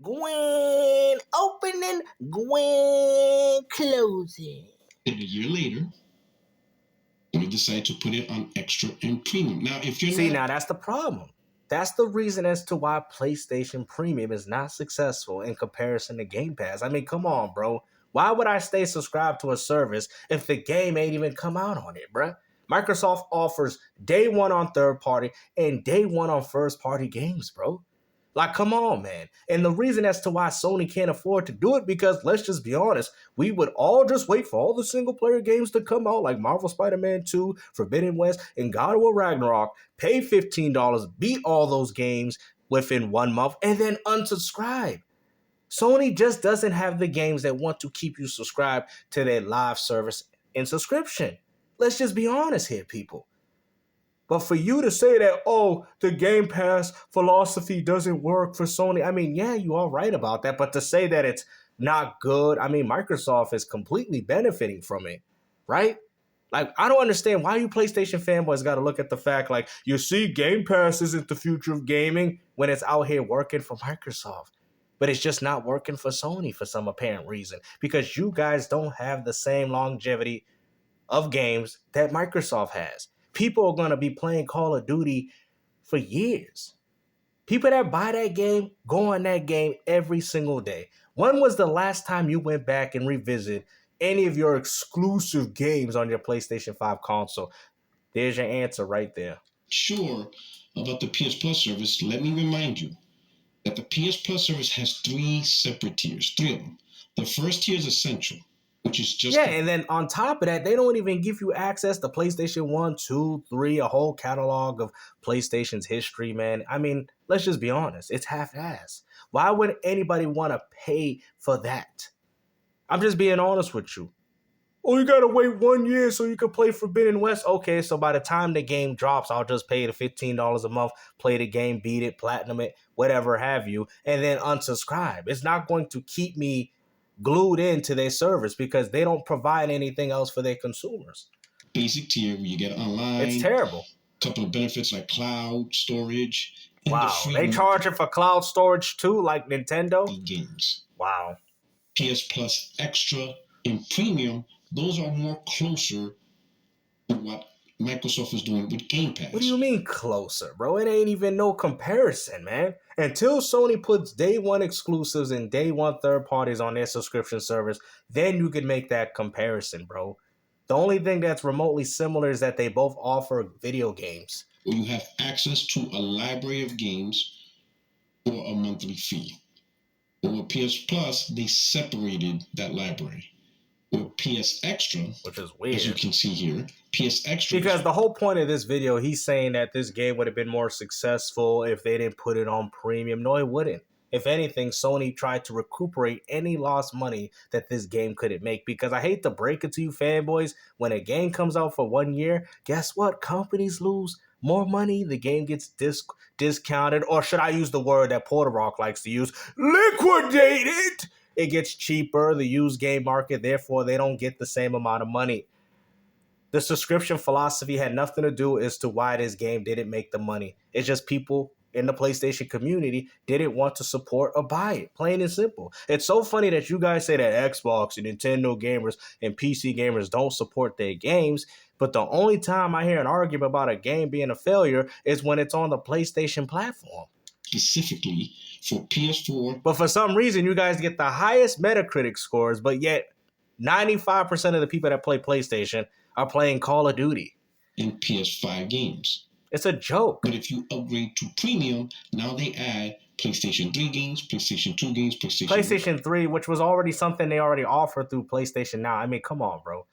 Gwen opening, Gwen closing. And a year later, we decide to put it on extra and premium. Now, if you're now that's the problem. That's the reason as to why PlayStation Premium is not successful in comparison to Game Pass. I mean, come on, bro. Why would I stay subscribed to a service if the game ain't even come out on it, bruh? Microsoft offers day one on third party and day one on first party games, bro. Like, come on, man. And the reason as to why Sony can't afford to do it, because let's just be honest, we would all just wait for all the single player games to come out, like Marvel Spider-Man 2, Forbidden West, and God of War Ragnarok, pay $15, beat all those games within 1 month, and then unsubscribe. Sony just doesn't have the games that want to keep you subscribed to their live service and subscription. Let's just be honest here, people. But for you to say that, oh, the Game Pass philosophy doesn't work for Sony, I mean, yeah, you are right about that. But to say that it's not good, I mean, Microsoft is completely benefiting from it, right? Like, I don't understand why you PlayStation fanboys got to look at the fact, like, you see, Game Pass isn't the future of gaming when it's out here working for Microsoft. But it's just not working for Sony for some apparent reason, because you guys don't have the same longevity of games that Microsoft has. People are going to be playing Call of Duty for years. People that buy that game go on that game every single day. When was the last time you went back and revisited any of your exclusive games on your PlayStation 5 console? There's your answer right there. Sure about the PS Plus service, let me remind you that the PS Plus service has 3 separate tiers, 3 of them. The first tier is Essential, which is just... Yeah, and then on top of that, they don't even give you access to PlayStation 1, 2, 3, a whole catalog of PlayStation's history, man. I mean, let's just be honest. It's half-assed. Why would anybody want to pay for that? I'm just being honest with you. Oh, you got to wait 1 year so you can play Forbidden West? Okay, so by the time the game drops, I'll just pay the $15 a month, play the game, beat it, platinum it, whatever have you, and then unsubscribe. It's not going to keep me glued into their service because they don't provide anything else for their consumers. Basic tier where you get online. It's terrible. A couple of benefits like cloud storage. Wow, they charge it for cloud storage too, like Nintendo? Games. Wow. PS Plus Extra and Premium, those are more closer to what Microsoft is doing with Game Pass. What do you mean closer, bro? It ain't even no comparison, man. Until Sony puts day one exclusives and day one third parties on their subscription service, then you could make that comparison, bro. The only thing that's remotely similar is that they both offer video games. Where you have access to a library of games for a monthly fee. But with PS Plus, they separated that library. With PS Extra, which is weird, as you can see here, PS Extra. Because the whole point of this video, he's saying that this game would have been more successful if they didn't put it on premium. No, it wouldn't. If anything, Sony tried to recuperate any lost money that this game couldn't make. Because I hate to break it to you fanboys, when a game comes out for 1 year, guess what? Companies lose more money. The game gets discounted. Or should I use the word that PuertoRock likes to use? Liquidated! It gets cheaper, the used game market, therefore they don't get the same amount of money. The subscription philosophy had nothing to do as to why this game didn't make the money. It's just people in the PlayStation community didn't want to support or buy it, plain and simple. It's so funny that you guys say that Xbox and Nintendo gamers and PC gamers don't support their games, but the only time I hear an argument about a game being a failure is when it's on the PlayStation platform. Specifically for PS4. But for some reason, you guys get the highest Metacritic scores, but yet 95% of the people that play PlayStation are playing Call of Duty. And PS5 games. It's a joke. But if you upgrade to Premium, now they add PlayStation 3 games, PlayStation 2 games, PlayStation 3, which was already something they already offered through PlayStation Now. I mean, come on, bro.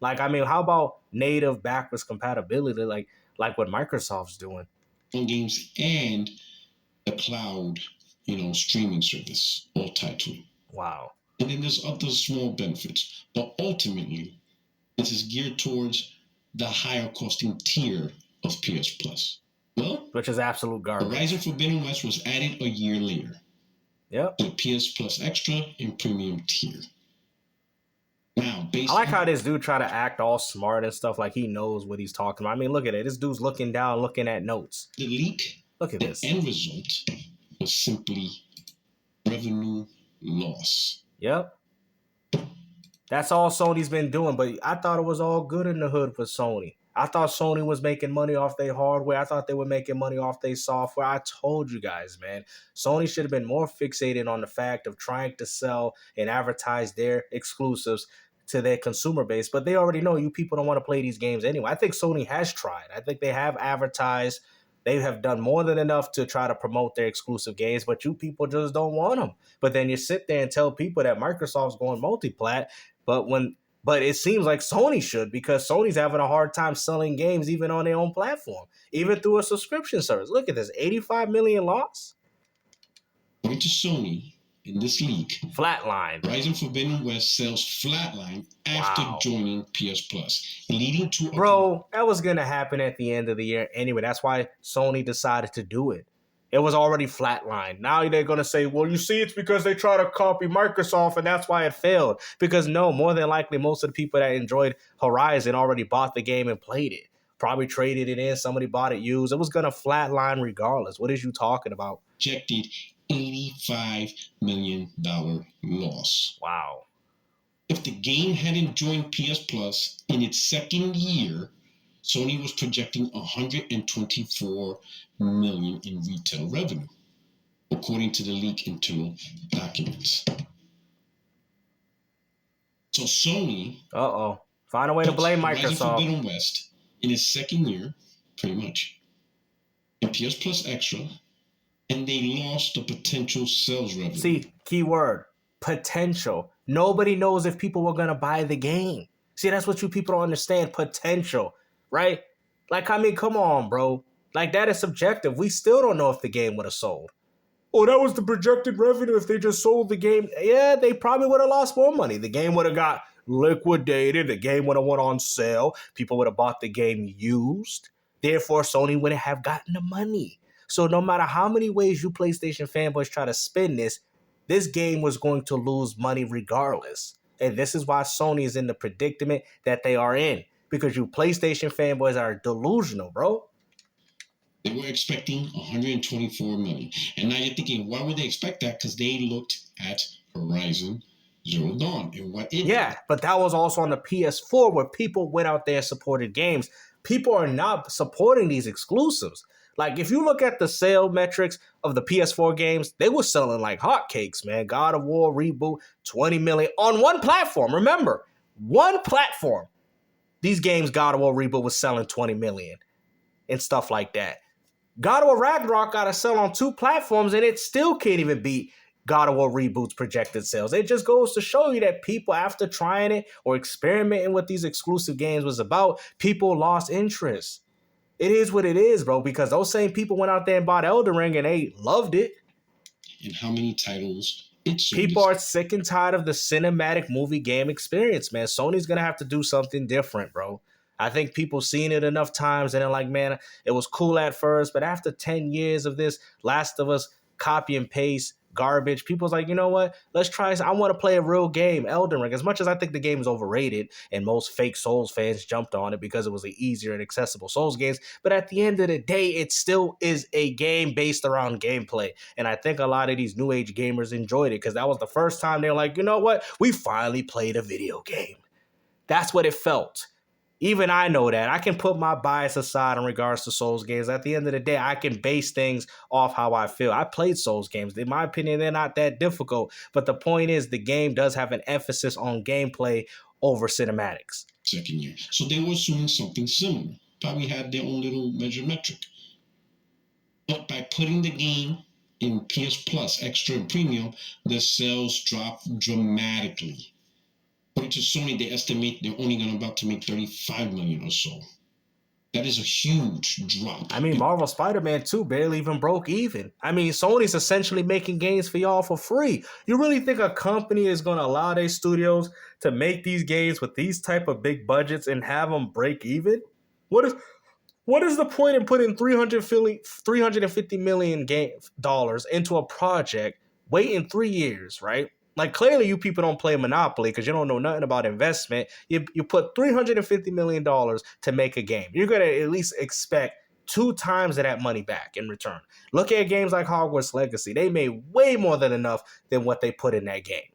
Like, I mean, how about native backwards compatibility like what Microsoft's doing? Games and the cloud, streaming service all tied to it. Wow. And then there's other small benefits. But ultimately, this is geared towards the higher costing tier of PS Plus. Well, which is absolute garbage. Horizon Forbidden West was added a year later. Yep. To the PS Plus Extra and Premium tier. Now, I like how this dude try to act all smart and stuff like he knows what he's talking about. I mean, look at it. This dude's looking down, looking at notes. The leak. Look at this. The end result was simply revenue loss. Yep. That's all Sony's been doing, but I thought it was all good in the hood for Sony. I thought Sony was making money off their hardware. I thought they were making money off their software. I told you guys, man. Sony should have been more fixated on the fact of trying to sell and advertise their exclusives to their consumer base, but they already know you people don't want to play these games anyway. I think Sony has tried. I think they have advertised. They have done more than enough to try to promote their exclusive games, but you people just don't want them. But then you sit there and tell people that Microsoft's going multi-plat, but it seems like Sony should, because Sony's having a hard time selling games even on their own platform, even through a subscription service. Look at this, 85 million loss. According to Sony, in this leak, flatline. Horizon Forbidden West sales flatline after joining PS Plus, leading to Bro, that was going to happen at the end of the year anyway. That's why Sony decided to do it. It was already flatlined. Now they're going to say, well, you see, it's because they try to copy Microsoft and that's why it failed. Because no, more than likely, most of the people that enjoyed Horizon already bought the game and played it. Probably traded it in. Somebody bought it used. It was going to flatline regardless. What is you talking about? Projected $85 million loss. Wow. If the game hadn't joined PS Plus in its second year, Sony was projecting $124 million in retail revenue, according to the leak internal documents. So Sony, find a way to blame Microsoft. Horizon Forbidden West in its second year, pretty much, in PS Plus Extra, and they lost the potential sales revenue. See, keyword, potential. Nobody knows if people were going to buy the game. See, that's what you people don't understand, potential, right? Like, I mean, come on, bro. Like, that is subjective. We still don't know if the game would have sold. Oh, that was the projected revenue if they just sold the game. Yeah, they probably would have lost more money. The game would have got liquidated. The game would have went on sale. People would have bought the game used. Therefore, Sony wouldn't have gotten the money. So no matter how many ways you PlayStation fanboys try to spin this game was going to lose money regardless. And this is why Sony is in the predicament that they are in. Because you PlayStation fanboys are delusional, bro. They were expecting $124 million. And now you're thinking, why would they expect that? Because they looked at Horizon Zero Dawn and what it did. But that was also on the PS4 where people went out there and supported games. People are not supporting these exclusives. Like, if you look at the sale metrics of the PS4 games, they were selling like hotcakes, man. God of War Reboot, 20 million on one platform. Remember, one platform. These games, God of War Reboot was selling 20 million and stuff like that. God of War Ragnarok got to sell on two platforms and it still can't even beat God of War Reboot's projected sales. It just goes to show you that people, after trying it or experimenting with these exclusive games was about, people lost interest. It is what it is, bro, because those same people went out there and bought Elden Ring and they loved it. And how many titles it sold? People are sick and tired of the cinematic movie game experience, man. Sony's going to have to do something different, bro. I think people seen it enough times and they're like, man, it was cool at first, but after 10 years of this Last of Us copy and paste garbage, people's like, you know what? Let's try. I want to play a real game, Elden Ring. As much as I think the game is overrated and most fake Souls fans jumped on it because it was an easier and accessible Souls games, but at the end of the day, it still is a game based around gameplay. And I think a lot of these new age gamers enjoyed it because that was the first time they're like, you know what? We finally played a video game. That's what it felt. Even I know that. I can put my bias aside in regards to Souls games. At the end of the day, I can base things off how I feel. I played Souls games. In my opinion, they're not that difficult. But the point is, the game does have an emphasis on gameplay over cinematics. Second year. So they were assuming something similar. Probably had their own little measure metric. But by putting the game in PS Plus, Extra, and Premium, the sales dropped dramatically. According to Sony, they estimate they're only about to make $35 million or so. That is a huge drop. I mean, Marvel Spider-Man 2 barely even broke even. I mean, Sony's essentially making games for y'all for free. You really think a company is going to allow their studios to make these games with these type of big budgets and have them break even? What is the point in putting $350 million into a project, waiting 3 years, right? Like, clearly you people don't play Monopoly because you don't know nothing about investment. You put $350 million to make a game. You're going to at least expect 2 times of that money back in return. Look at games like Hogwarts Legacy. They made way more than enough than what they put in that game,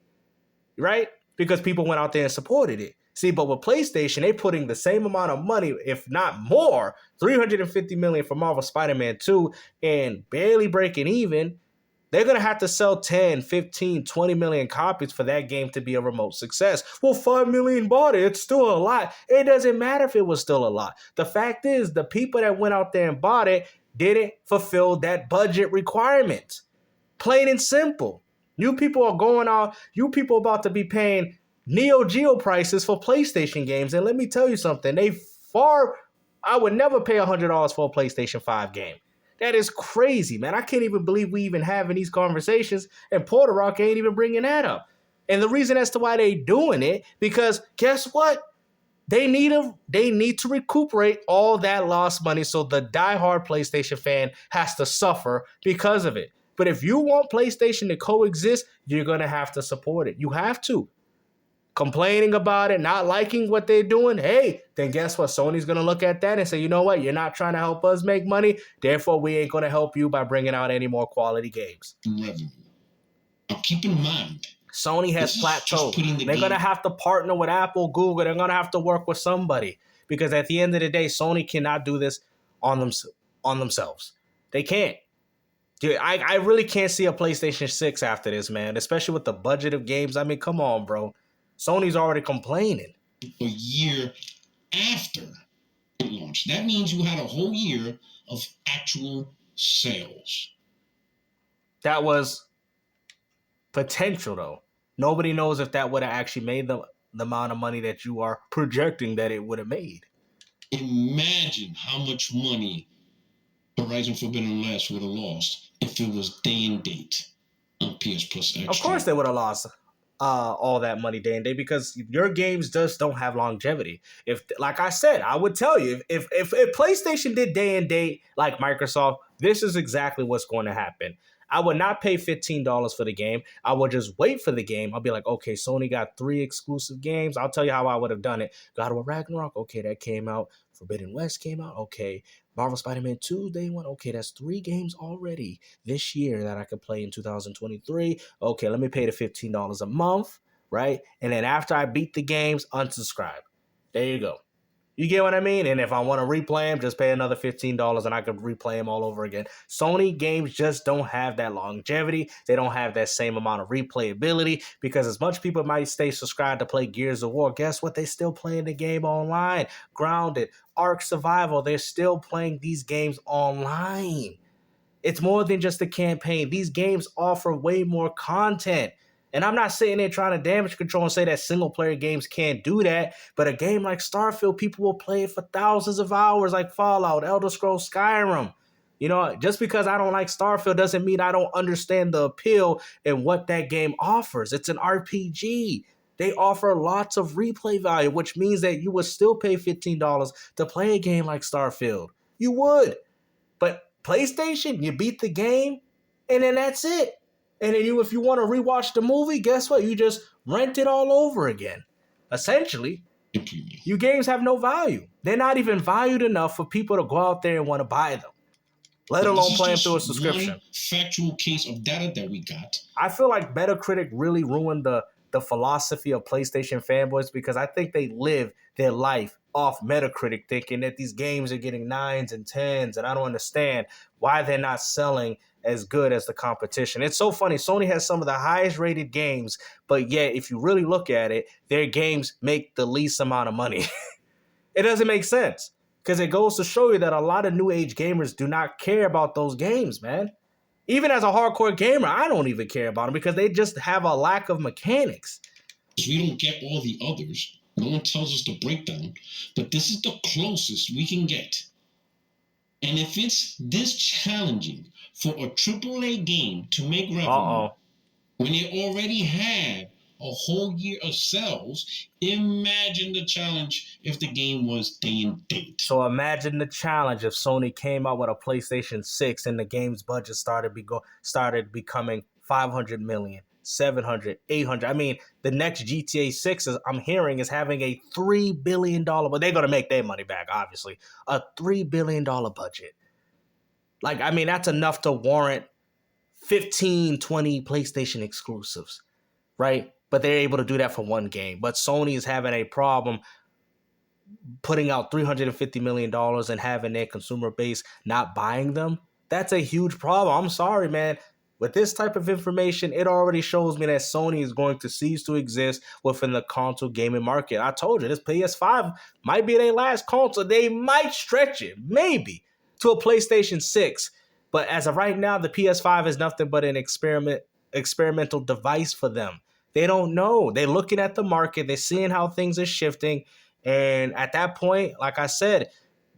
right? Because people went out there and supported it. See, but with PlayStation, they putting the same amount of money, if not more, $350 million for Marvel Spider-Man 2 and barely breaking even. They're going to have to sell 10, 15, 20 million copies for that game to be a remote success. Well, 5 million bought it. It's still a lot. It doesn't matter if it was still a lot. The fact is, the people that went out there and bought it didn't fulfill that budget requirement. Plain and simple. You people are going out, you people about to be paying Neo Geo prices for PlayStation games. And let me tell you something, I would never pay $100 for a PlayStation 5 game. That is crazy, man. I can't even believe we even having these conversations, and PuertoRock ain't even bringing that up. And the reason as to why they doing it, because guess what? They need to recuperate all that lost money, so the diehard PlayStation fan has to suffer because of it. But if you want PlayStation to coexist, you're going to have to support it. You have to. Complaining about it, not liking what they're doing, hey, then guess what? Sony's going to look at that and say, you know what? You're not trying to help us make money. Therefore, we ain't going to help you by bringing out any more quality games. Revenue. Now, keep in mind, Sony has plateaued. They're going to have to partner with Apple, Google. They're going to have to work with somebody. Because at the end of the day, Sony cannot do this on themselves. They can't. Dude, I really can't see a PlayStation 6 after this, man. Especially with the budget of games. I mean, come on, bro. Sony's already complaining. A year after it launched. That means you had a whole year of actual sales. That was potential, though. Nobody knows if that would have actually made the amount of money that you are projecting that it would have made. Imagine how much money Horizon Forbidden West would have lost if it was day and date on PS Plus Extra. Of course they would have lost all that money day and day, because your games just don't have longevity. If, like I said, I would tell you, if PlayStation did day and date like Microsoft, this is exactly what's going to happen. I would not pay $15 for the game. I would just wait for the game. I'll be like, okay, Sony got 3 exclusive games. I'll tell you how I would have done it. God of War Ragnarok, okay, that came out. Forbidden West came out, okay. Marvel Spider-Man 2, day one, okay, that's 3 games already this year that I could play in 2023. Okay, let me pay the $15 a month, right? And then after I beat the games, unsubscribe. There you go. You get what I mean? And if I want to replay them, just pay another $15 and I could replay them all over again. Sony games just don't have that longevity. They don't have that same amount of replayability, because as much people might stay subscribed to play Gears of War, guess what? They still playing the game online. Grounded, Ark Survival, they're still playing these games online. It's more than just a campaign. These games offer way more content. And I'm not sitting there trying to damage control and say that single-player games can't do that, but a game like Starfield, people will play it for thousands of hours, like Fallout, Elder Scrolls, Skyrim. You know, just because I don't like Starfield doesn't mean I don't understand the appeal and what that game offers. It's an RPG. They offer lots of replay value, which means that you would still pay $15 to play a game like Starfield. You would. But PlayStation, you beat the game, and then that's it. And then if you want to rewatch the movie, guess what? You just rent it all over again. Essentially, your games have no value. They're not even valued enough for people to go out there and want to buy them, let alone play them through a subscription. One factual case of data that we got. I feel like Metacritic really ruined the philosophy of PlayStation fanboys, because I think they live their life off Metacritic, thinking that these games are getting 9s and 10s, and I don't understand why they're not selling as good as the competition. It's so funny. Sony has some of the highest rated games, but yet if you really look at it, their games make the least amount of money. It doesn't make sense, because it goes to show you that a lot of new age gamers do not care about those games, man. Even as a hardcore gamer, I don't even care about them, because they just have a lack of mechanics. We don't get all the others. No one tells us the breakdown, but this is the closest we can get. And if it's this challenging for a AAA game to make revenue, when it already had a whole year of sales, imagine the challenge if the game was day and date. So imagine the challenge if Sony came out with a PlayStation 6 and the game's budget started becoming 500 million, 700, 800. I mean, the next GTA 6 I'm hearing is having a $3 billion, but they're going to make their money back, obviously, a $3 billion budget. Like, I mean, that's enough to warrant 15, 20 PlayStation exclusives, right? But they're able to do that for one game. But Sony is having a problem putting out $350 million and having their consumer base not buying them. That's a huge problem. I'm sorry, man. With this type of information, it already shows me that Sony is going to cease to exist within the console gaming market. I told you, this PS5 might be their last console. They might stretch it, maybe, to a PlayStation 6. But as of right now, the PS5 is nothing but an experimental device for them. They don't know. They're looking at the market. They're seeing how things are shifting. And at that point, like I said,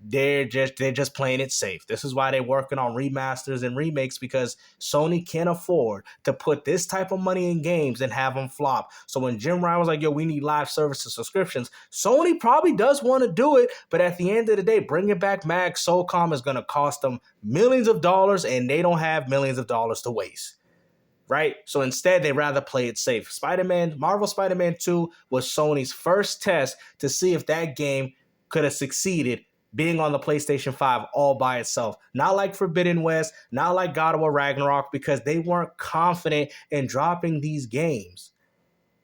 they're just playing it safe. This is why they're working on remasters and remakes, because Sony can't afford to put this type of money in games and have them flop. So when Jim Ryan was like, yo, we need live services subscriptions, Sony probably does want to do it, but at the end of the day, bringing back Mag SOCOM is going to cost them millions of dollars, and they don't have millions of dollars to waste. Right? So instead, they rather play it safe. Marvel Spider-Man 2 was Sony's first test to see if that game could have succeeded being on the PlayStation 5 all by itself. Not like Forbidden West, not like God of War Ragnarok, because they weren't confident in dropping these games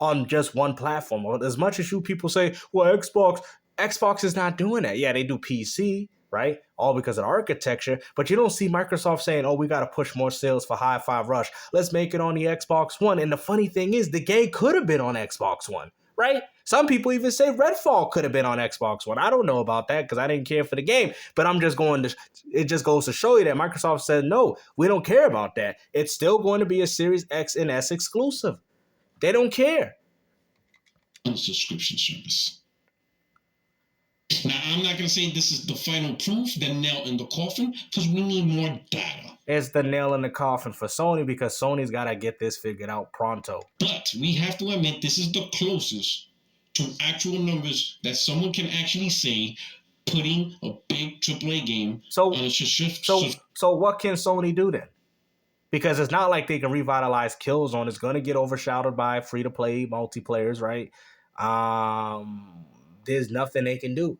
on just one platform. Well, as much as you people say, well, Xbox is not doing that. Yeah, they do PC, right? All because of the architecture. But you don't see Microsoft saying, oh, we got to push more sales for Hi-Fi Rush. Let's make it on the Xbox One. And the funny thing is, the game could have been on Xbox One, right? Some people even say Redfall could have been on Xbox One. I don't know about that because I didn't care for the game. But it just goes to show you that Microsoft said, no, we don't care about that. It's still going to be a Series X and S exclusive. They don't care. Subscription service. Now, I'm not going to say this is the final proof, the nail in the coffin, because we need more data. It's the nail in the coffin for Sony, because Sony's got to get this figured out pronto. But we have to admit, this is the closest to actual numbers that someone can actually say, putting a big AAA game on a subscription. So what can Sony do then? Because it's not like they can revitalize Killzone. It's going to get overshadowed by free-to-play multiplayers, right? There's nothing they can do.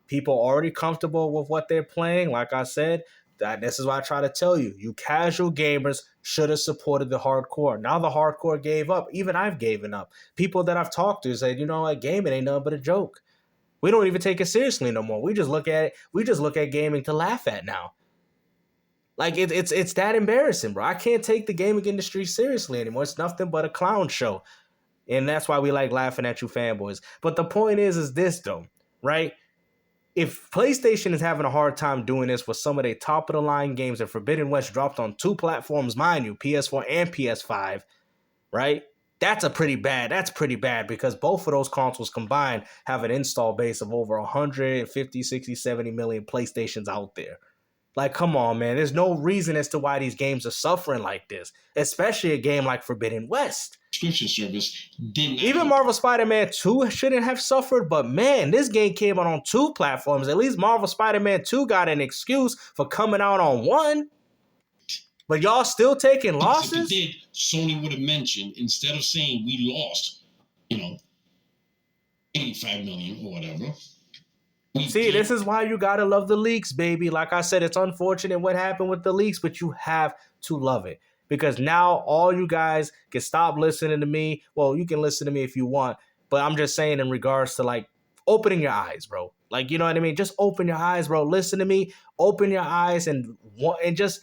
People are already comfortable with what they're playing. Like I said, this is why I try to tell you. You casual gamers should have supported the hardcore. Now the hardcore gave up. Even I've given up. People that I've talked to said, you know what, gaming ain't nothing but a joke. We don't even take it seriously no more. We just look at it. We just look at gaming to laugh at now. Like, it's that embarrassing, bro. I can't take the gaming industry seriously anymore. It's nothing but a clown show. And that's why we like laughing at you fanboys. But the point is this, though, right? If PlayStation is having a hard time doing this with some of their top-of-the-line games, and Forbidden West dropped on 2 platforms, mind you, PS4 and PS5, right? That's pretty bad because both of those consoles combined have an install base of over 150, 60, 70 million PlayStations out there. Like, come on, man. There's no reason as to why these games are suffering like this, especially a game like Forbidden West. Subscription service did not. Even Marvel Spider-Man 2 shouldn't have suffered, but man, this game came out on 2 platforms. At least Marvel Spider-Man 2 got an excuse for coming out on 1. But y'all still taking losses? If it did, Sony would have mentioned, instead of saying we lost, 85 million or whatever. See, this is why you gotta love the leaks, baby. Like I said, it's unfortunate what happened with the leaks, but you have to love it. Because now all you guys can stop listening to me. Well, you can listen to me if you want, but I'm just saying in regards to, like, opening your eyes, bro. Like, you know what I mean? Just open your eyes, bro. Listen to me. Open your eyes and just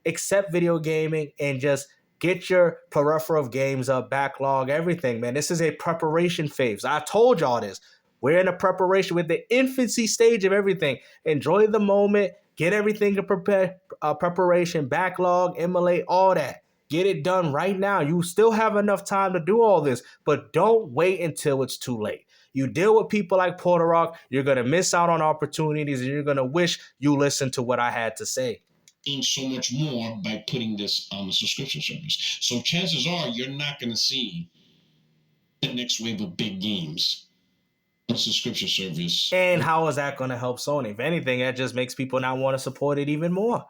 accept video gaming and just get your peripheral of games up, backlog, everything, man. This is a preparation phase. I told y'all this. We're in a preparation with the infancy stage of everything. Enjoy the moment. Get everything in preparation, backlog, emulate, all that. Get it done right now. You still have enough time to do all this, but don't wait until it's too late. You deal with people like PuertoRock, you're going to miss out on opportunities, and you're going to wish you listened to what I had to say. And so much more by putting this on the subscription service. So chances are you're not going to see the next wave of big games. Subscription service. And how is that going to help Sony? If anything, that just makes people now want to support it even more.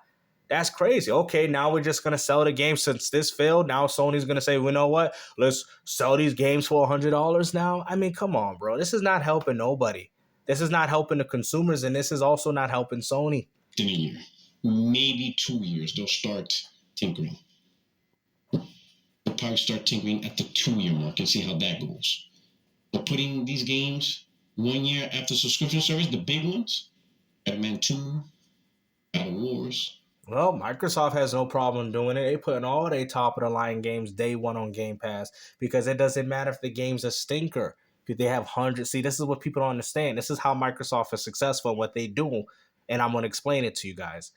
That's crazy. Okay, now we're just going to sell the game since this failed. Now Sony's going to say, well, you know what? Let's sell these games for $100 now. I mean, come on, bro. This is not helping nobody. This is not helping the consumers, and this is also not helping Sony. In a year. maybe 2 years, they'll start tinkering. They'll probably start tinkering at the 2 year mark and see how that goes. But putting these games 1 year after subscription service, the big ones, Spider-Man 2, Battle Wars. Well, Microsoft has no problem doing it. They putting all their top of the line games day one on Game Pass because it doesn't matter if the game's a stinker. They have hundreds. See, this is what people don't understand. This is how Microsoft is successful and what they do. And I'm going to explain it to you guys.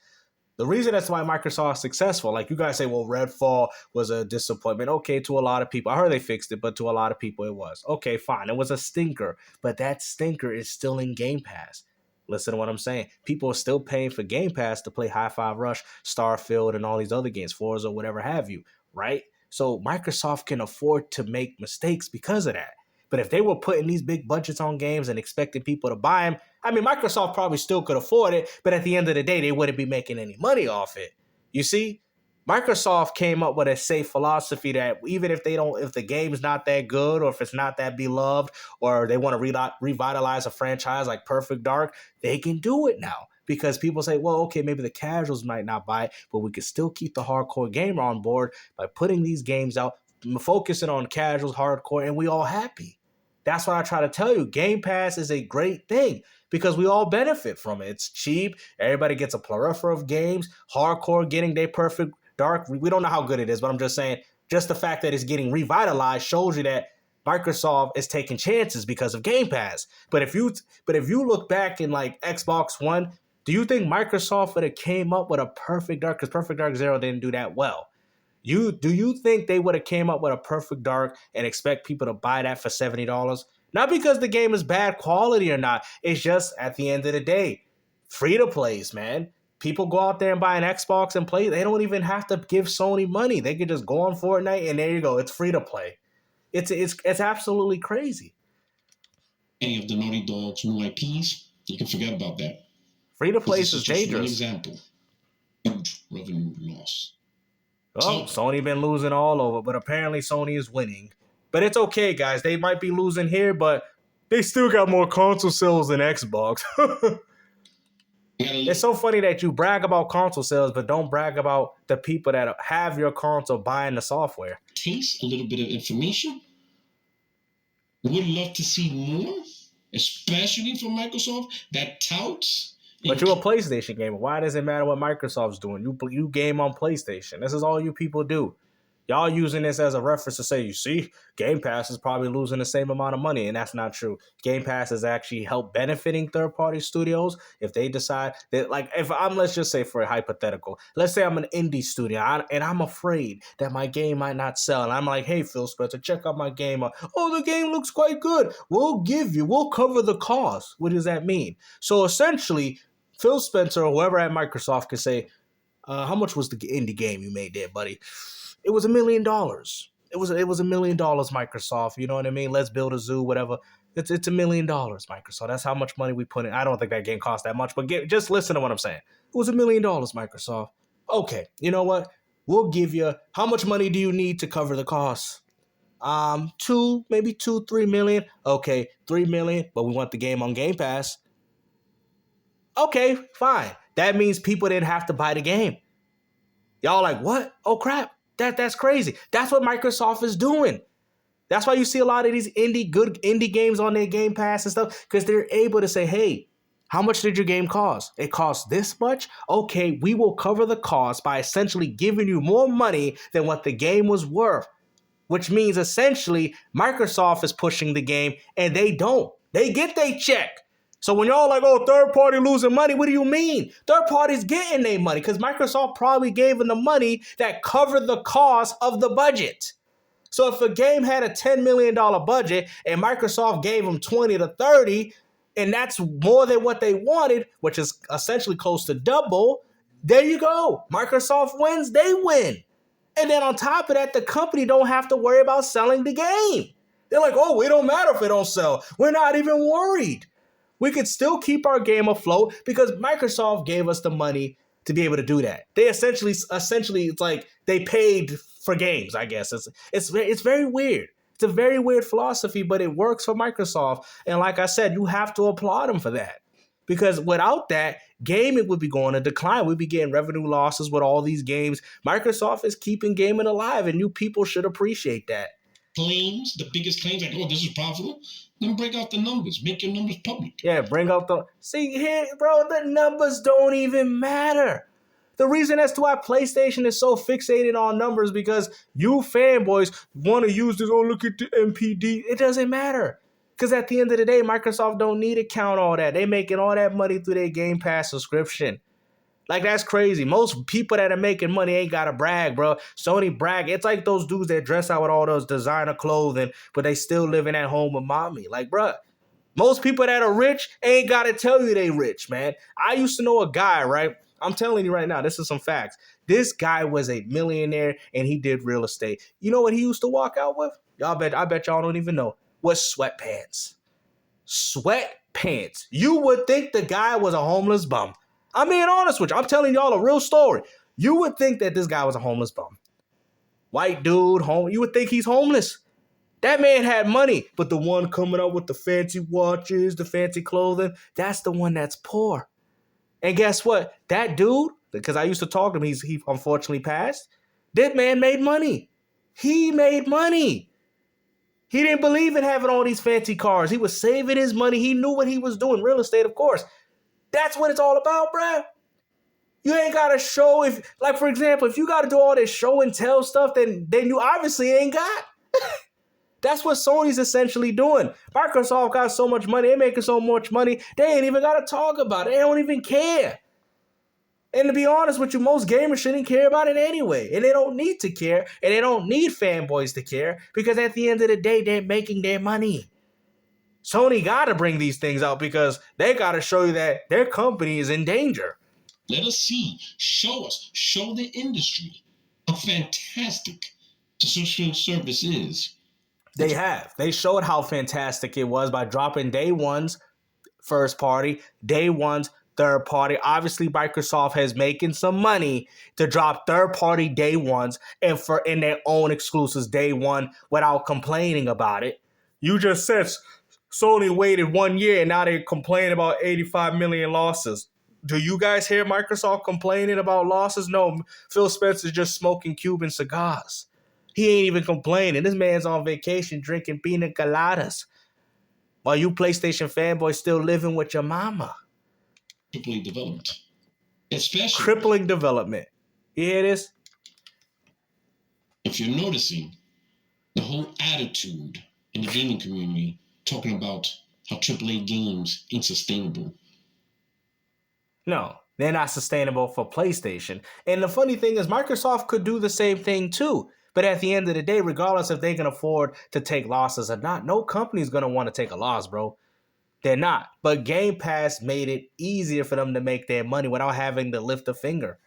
The reason that's why Microsoft is successful, like you guys say, well, Redfall was a disappointment. Okay, to a lot of people. I heard they fixed it, but to a lot of people it was. Okay, fine. It was a stinker, but that stinker is still in Game Pass. Listen to what I'm saying. People are still paying for Game Pass to play Hi-Fi Rush, Starfield, and all these other games, Forza, whatever have you, right? So Microsoft can afford to make mistakes because of that. But if they were putting these big budgets on games and expecting people to buy them, I mean, Microsoft probably still could afford it, but at the end of the day, they wouldn't be making any money off it. You see, Microsoft came up with a safe philosophy that even if if the game's not that good or if it's not that beloved or they want to revitalize a franchise like Perfect Dark, they can do it now. Because people say, well, okay, maybe the casuals might not buy it, but we could still keep the hardcore gamer on board by putting these games out, focusing on casuals, hardcore, and we all happy. That's what I try to tell you. Game Pass is a great thing because we all benefit from it. It's cheap. Everybody gets a plethora of games. Hardcore getting their Perfect Dark. We don't know how good it is, but I'm just saying, just the fact that it's getting revitalized shows you that Microsoft is taking chances because of Game Pass. But if you look back in like Xbox One, do you think Microsoft would have came up with a Perfect Dark? Because Perfect Dark Zero didn't do that well. Do you think they would have came up with a Perfect Dark and expect people to buy that for $70? Not because the game is bad quality or not. It's just at the end of the day, free to plays, man. People go out there and buy an Xbox and play. They don't even have to give Sony money. They could just go on Fortnite and there you go. It's free to play. It's absolutely crazy. Any of the Naughty Dog's new IPs, you can forget about that. Free to play is just dangerous. one example. Huge revenue loss. Well, Sony been losing all over, but apparently Sony is winning. But it's okay, guys. They might be losing here, but they still got more console sales than Xbox. It's so funny that you brag about console sales, but don't brag about the people that have your console buying the software. Taste a little bit of information. Would love to see more, especially from Microsoft, that touts. But you're a PlayStation gamer. Why does it matter what Microsoft's doing? You game on PlayStation. This is all you people do. Y'all using this as a reference to say, you see, Game Pass is probably losing the same amount of money, and that's not true. Game Pass has actually helped benefiting third-party studios if they decide that, like, let's just say for a hypothetical, let's say I'm an indie studio, and I'm afraid that my game might not sell, and I'm like, hey, Phil Spencer, check out my game. Oh, the game looks quite good. We'll cover the cost. What does that mean? So essentially, Phil Spencer or whoever at Microsoft can say, how much was the indie game you made there, buddy? It was $1 million. It was $1 million, Microsoft. You know what I mean? Let's build a zoo, whatever. It's $1 million, Microsoft. That's how much money we put in. I don't think that game cost that much, but just listen to what I'm saying. It was $1 million, Microsoft. Okay, you know what? We'll give you. How much money do you need to cover the costs? maybe 2-3 million. Okay, 3 million, but we want the game on Game Pass. Okay, fine. That means people didn't have to buy the game. Y'all like, what? Oh crap. That's crazy. That's what Microsoft is doing. That's why you see a lot of these good indie games on their Game Pass and stuff, because they're able to say, hey, how much did your game cost? It cost this much? Okay, we will cover the cost by essentially giving you more money than what the game was worth, which means essentially Microsoft is pushing the game and they don't. They get their check. So when y'all like, oh, third party losing money, what do you mean? Third party's getting their money because Microsoft probably gave them the money that covered the cost of the budget. So if a game had a $10 million budget and Microsoft gave them 20 to 30, and that's more than what they wanted, which is essentially close to double, there you go. Microsoft wins, they win. And then on top of that, the company don't have to worry about selling the game. They're like, oh, it don't matter if it don't sell. We're not even worried. We could still keep our game afloat because Microsoft gave us the money to be able to do that. They essentially, it's like they paid for games, I guess. It's very weird. It's a very weird philosophy, but it works for Microsoft. And like I said, you have to applaud them for that. Because without that, gaming would be going to decline. We'd be getting revenue losses with all these games. Microsoft is keeping gaming alive, and you people should appreciate that. Claims, the biggest claims, like, oh, this is profitable, then break out the numbers. Make your numbers public. Yeah, bring out the... See, here, bro, the numbers don't even matter. The reason as to why PlayStation is so fixated on numbers because you fanboys want to use this, oh, look at the MPD. It doesn't matter. Because at the end of the day, Microsoft don't need to count all that. They making all that money through their Game Pass subscription. Like, that's crazy. Most people that are making money ain't got to brag, bro. Sony brag. It's like those dudes that dress out with all those designer clothing, but they still living at home with mommy. Like, bro, most people that are rich ain't got to tell you they rich, man. I used to know a guy, right? I'm telling you right now, this is some facts. This guy was a millionaire and he did real estate. You know what he used to walk out with? I bet y'all don't even know. Was sweatpants. Sweatpants. You would think the guy was a homeless bum. I'm being honest with you. I'm telling y'all a real story. You would think that this guy was a homeless bum. White dude, home. You would think he's homeless. That man had money, but the one coming up with the fancy watches, the fancy clothing, that's the one that's poor. And guess what? That dude, because I used to talk to him, he unfortunately passed. That man made money. He made money. He didn't believe in having all these fancy cars. He was saving his money. He knew what he was doing. Real estate, of course. That's what it's all about, bruh. You ain't got to show if, like, for example, if you got to do all this show and tell stuff, then you obviously ain't got. That's what Sony's essentially doing. Microsoft got so much money. They're making so much money. They ain't even got to talk about it. They don't even care. And to be honest with you, most gamers shouldn't care about it anyway. And they don't need to care. And they don't need fanboys to care. Because at the end of the day, they're making their money. Sony got to bring these things out because they got to show you that their company is in danger. Let us see. Show us. Show the industry how fantastic the subscription service is. They have. They showed how fantastic it was by dropping day one's first party, day one's third party. Obviously, Microsoft has making some money to drop third party day ones and for in their own exclusives day one without complaining about it. You just said Sony waited 1 year and now they're complaining about 85 million losses. Do you guys hear Microsoft complaining about losses? No, Phil Spencer's just smoking Cuban cigars. He ain't even complaining. This man's on vacation drinking pina coladas while you PlayStation fanboys still living with your mama. Crippling development. Especially crippling development. You hear this? If you're noticing the whole attitude in the gaming community talking about how AAA games ain't sustainable. No, they're not sustainable for PlayStation. And the funny thing is Microsoft could do the same thing too. But at the end of the day, regardless if they can afford to take losses or not, no company's going to want to take a loss, bro. They're not. But Game Pass made it easier for them to make their money without having to lift a finger.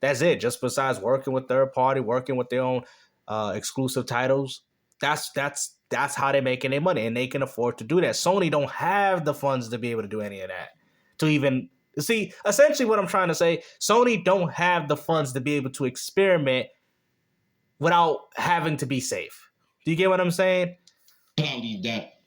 That's it. Just besides working with third party, working with their own exclusive titles, that's how they're making their money, and they can afford to do that. Sony don't have the funds to be able to do any of that. To even see, essentially what I'm trying to say, Sony don't have the funds to be able to experiment without having to be safe. Do you get what I'm saying? But I'll leave that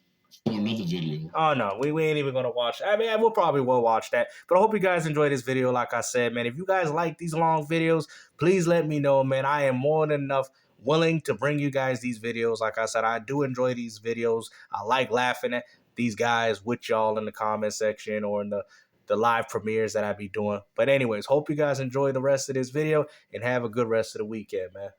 for another video. Oh, no, we ain't even going to watch. I mean, we'll probably watch that. But I hope you guys enjoyed this video. Like I said, man, if you guys like these long videos, please let me know, man. I am more than enough willing to bring you guys these videos. Like I said, I do enjoy these videos. I like laughing at these guys with y'all in the comment section or in the live premieres that I be doing. But anyways, hope you guys enjoy the rest of this video and have a good rest of the weekend, man.